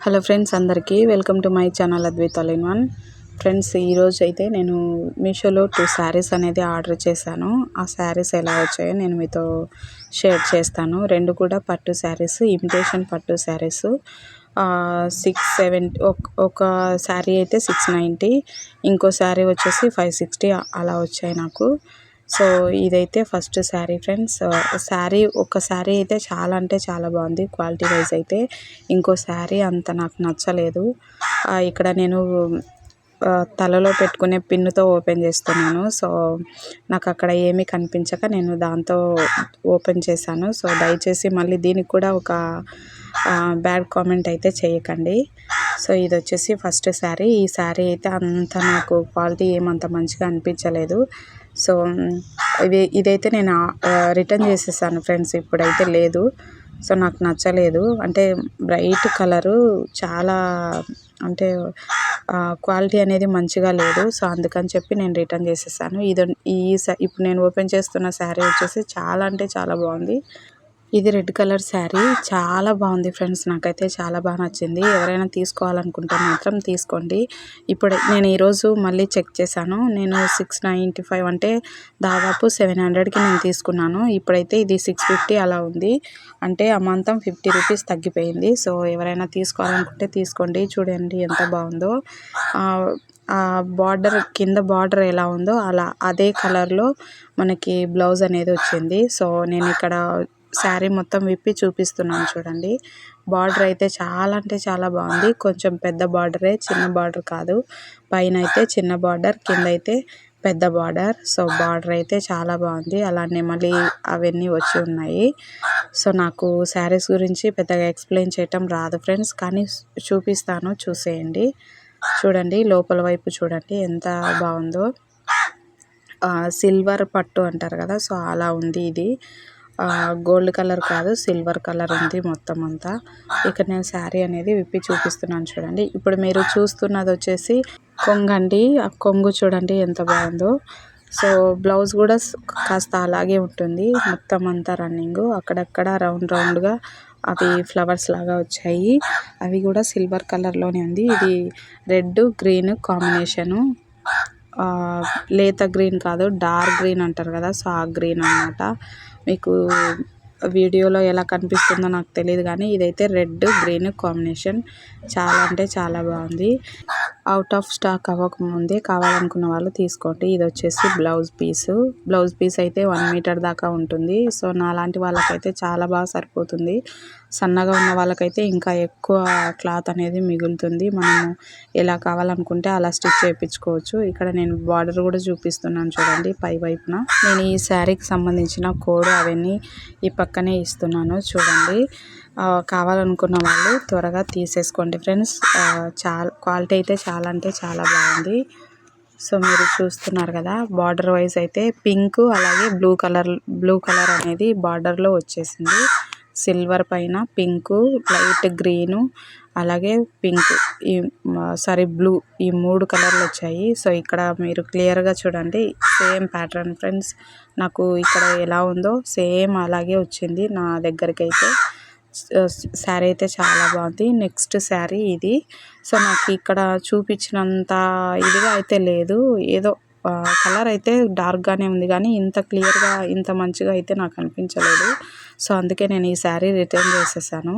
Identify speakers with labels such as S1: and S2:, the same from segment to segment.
S1: Hello friends, అందరికీ welcome to my channel Advait all in one. Friends, ఈరోజు అయితే నేను మీషోలో 2 శారీస్ అనేది ఆర్డర్ చేశాను. ఆ శారీస్ ఎలా వచ్చాయో నేను మీతో షేర్ చేస్తాను. రెండు కూడా పట్టు శారీస్, ఇమిటేషన్ పట్టు శారీస్. 670 ఒక శారీ అయితే 690, ఇంకో శారీ వచ్చేసి 560 అలా వచ్చాయి నాకు. సో ఇదైతే ఫస్ట్ శారీ ఫ్రెండ్స్. ఒక శారీ అయితే చాలా అంటే చాలా బాగుంది క్వాలిటీ వైజ్ అయితే. ఇంకో శారీ అంత నాకు నచ్చలేదు. ఇక్కడ నేను తలలో పెట్టుకునే పిన్నుతో ఓపెన్ చేస్తున్నాను. సో నాకు అక్కడ ఏమీ కనిపించక నేను దాంతో ఓపెన్ చేశాను. సో దయచేసి మళ్ళీ దీనికి కూడా ఒక బ్యాడ్ కామెంట్ అయితే చేయకండి. సో ఇది వచ్చేసి ఫస్ట్ శారీ. ఈ శారీ అయితే అంత నాకు క్వాలిటీ ఏమంత మంచిగా అనిపించలేదు. సో ఇదైతే నేను రిటర్న్ చేసేసాను ఫ్రెండ్స్. ఇప్పుడైతే లేదు. సో నాకు నచ్చలేదు. అంటే బ్రైట్ కలరు చాలా, అంటే క్వాలిటీ అనేది మంచిగా లేదు. సో అందుకని చెప్పి నేను రిటర్న్ చేసేసాను. ఇప్పుడు నేను ఓపెన్ చేస్తున్న శారీ వచ్చేసి చాలా అంటే చాలా బాగుంది. ఇది రెడ్ కలర్ శారీ. చాలా బాగుంది ఫ్రెండ్స్. నాకైతే చాలా బాగా నచ్చింది. ఎవరైనా తీసుకోవాలనుకుంటే మాత్రం తీసుకోండి. ఇప్పుడు నేను ఈరోజు మళ్ళీ చెక్ చేశాను. నేను 695 అంటే దాదాపు 700కి నేను తీసుకున్నాను. ఇప్పుడైతే ఇది 650 అలా ఉంది. అంటే అమాంతం 50 రూపీస్ తగ్గిపోయింది. సో ఎవరైనా తీసుకోవాలనుకుంటే తీసుకోండి. చూడండి ఎంత బాగుందో. బార్డర్, కింద బార్డర్ ఎలా ఉందో అలా అదే కలర్లో మనకి బ్లౌజ్ అనేది వచ్చింది. సో నేను ఇక్కడ శారీ మొత్తం విప్పి చూపిస్తున్నాను చూడండి. బార్డర్ అయితే చాలా అంటే చాలా బాగుంది. కొంచెం పెద్ద బార్డరే, చిన్న బార్డర్ కాదు. పైన అయితే చిన్న బార్డర్, కింద అయితే పెద్ద బార్డర్. సో బార్డర్ అయితే చాలా బాగుంది. అలానే మళ్ళీ అవన్నీ వచ్చి ఉన్నాయి. సో నాకు శారీస్ గురించి పెద్దగా ఎక్స్ప్లెయిన్ చేయటం రాదు ఫ్రెండ్స్, కానీ చూపిస్తాను, చూసేయండి. చూడండి లోపల వైపు చూడండి ఎంత బాగుందో. సిల్వర్ పట్టు అంటారు కదా, సో అలా ఉంది ఇది. గోల్డ్ కలర్ కాదు, సిల్వర్ కలర్ ఉంది మొత్తం అంతా. ఇక్కడ నేను శారీ అనేది విప్పి చూపిస్తున్నాను చూడండి. ఇప్పుడు మీరు చూస్తున్నది వచ్చేసి కొంగండి. ఆ కొంగు చూడండి ఎంత బాగుందో. సో బ్లౌజ్ కూడా కాస్త అలాగే ఉంటుంది. మొత్తం అంతా రన్నింగ్, అక్కడక్కడ రౌండ్ రౌండ్గా అవి ఫ్లవర్స్ లాగా వచ్చాయి. అవి కూడా సిల్వర్ కలర్లోనే ఉంది. ఇది రెడ్ గ్రీన్ కాంబినేషను. లేత గ్రీన్ కాదు, డార్క్ గ్రీన్ అంటారు కదా, సో ఆ గ్రీన్ అన్నమాట. మీకు వీడియోలో ఎలా కనిపిస్తుందో నాకు తెలియదు, కానీ ఇదైతే రెడ్ గ్రీన్ కాంబినేషన్. చాలా అంటే చాలా బాగుంది. అవుట్ ఆఫ్ స్టాక్ అవ్వకముందే కావాలనుకున్న వాళ్ళు తీసుకోండి. ఇది వచ్చేసి బ్లౌజ్ పీసు. బ్లౌజ్ పీస్ అయితే 1 మీటర్ దాకా ఉంటుంది. సో నాలాంటి వాళ్ళకైతే చాలా బాగా సరిపోతుంది. సన్నగా ఉన్న వాళ్ళకైతే ఇంకా ఎక్కువ క్లాత్ అనేది మిగులుతుంది. మనము ఎలా కావాలనుకుంటే అలా స్టిచ్ చేయించుకోవచ్చు. ఇక్కడ నేను బార్డర్ కూడా చూపిస్తున్నాను చూడండి పై వైపున. నేను ఈ శారీకి సంబంధించిన కోడ్ అవన్నీ ఈ పక్కనే ఇస్తున్నాను చూడండి. కావాలనుకున్న వాళ్ళు త్వరగా తీసేసుకోండి ఫ్రెండ్స్. క్వాలిటీ అయితే చాలా అంటే చాలా బాగుంది. సో మీరు చూస్తున్నారు కదా, బార్డర్ వైజ్ అయితే పింక్ అలాగే బ్లూ కలర్ అనేది బార్డర్లో వచ్చేసింది. సిల్వర్ పైన పింకు, లైట్ గ్రీను, అలాగే పింక్, బ్లూ, ఈ 3 కలర్లు వచ్చాయి. సో ఇక్కడ మీరు క్లియర్గా చూడండి. Same pattern friends. నాకు ఇక్కడ ఎలా ఉందో సేమ్ అలాగే వచ్చింది నా దగ్గరికి అయితే. శారీ అయితే చాలా బాగుంది. నెక్స్ట్ శారీ ఇది. సో నాకు ఇక్కడ చూపించినంత ఇదిగా అయితే లేదు. ఏదో కలర్ అయితే డార్క్గానే ఉంది, కానీ ఇంత క్లియర్గా ఇంత మంచిగా అయితే నాకు అనిపించలేదు. సో అందుకే నేను ఈ శారీ రిటర్న్ చేసేసాను.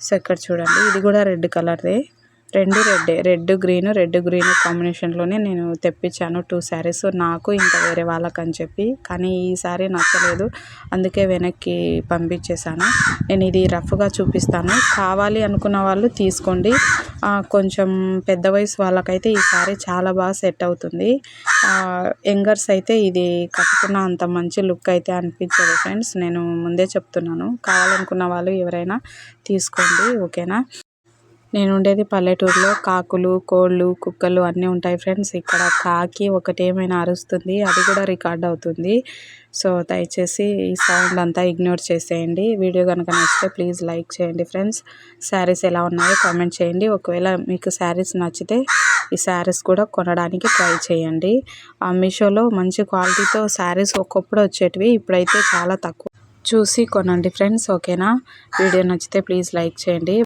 S1: సో ఇక్కడ చూడండి, ఇది కూడా రెడ్ కలర్దే. రెడ్ గ్రీన్ కాంబినేషన్లోనే నేను తెప్పించాను 2 శారీస్ నాకు ఇంకా వేరే వాళ్ళకని చెప్పి. కానీ ఈ శారీ నచ్చలేదు, అందుకే వెనక్కి పంపించేశాను. నేను ఇది రఫ్గా చూపిస్తాను, కావాలి అనుకున్న వాళ్ళు తీసుకోండి. కొంచెం పెద్ద వయసు వాళ్ళకైతే ఈ శారీ చాలా బాగా సెట్ అవుతుంది. యంగర్స్ అయితే ఇది కట్టుకున్న అంత మంచి లుక్ అయితే అనిపించదు ఫ్రెండ్స్. నేను ముందే చెప్తున్నాను, కావాలనుకున్న వాళ్ళు ఎవరైనా తీసుకోండి, ఓకేనా. నేను ఉండేది పల్లెటూరులో. కాకులు, కోళ్ళు, కుక్కలు అన్నీ ఉంటాయి ఫ్రెండ్స్. ఇక్కడ కాకి ఒకటి ఏమైనా అరుస్తుంది, అది కూడా రికార్డ్ అవుతుంది. సో దయచేసి ఈ సౌండ్ అంతా ఇగ్నోర్ చేసేయండి. వీడియో కనుక నచ్చితే ప్లీజ్ లైక్ చేయండి ఫ్రెండ్స్. శారీస్ ఎలా ఉన్నాయో కామెంట్ చేయండి. ఒకవేళ మీకు శారీస్ నచ్చితే ఈ శారీస్ కూడా కొనడానికి ట్రై చేయండి. మీషోలో మంచి క్వాలిటీతో శారీస్ ఒకప్పుడు వచ్చేటివి, ఇప్పుడైతే చాలా తక్కువ. చూసి కొనండి ఫ్రెండ్స్, ఓకేనా. వీడియో నచ్చితే ప్లీజ్ లైక్ చేయండి.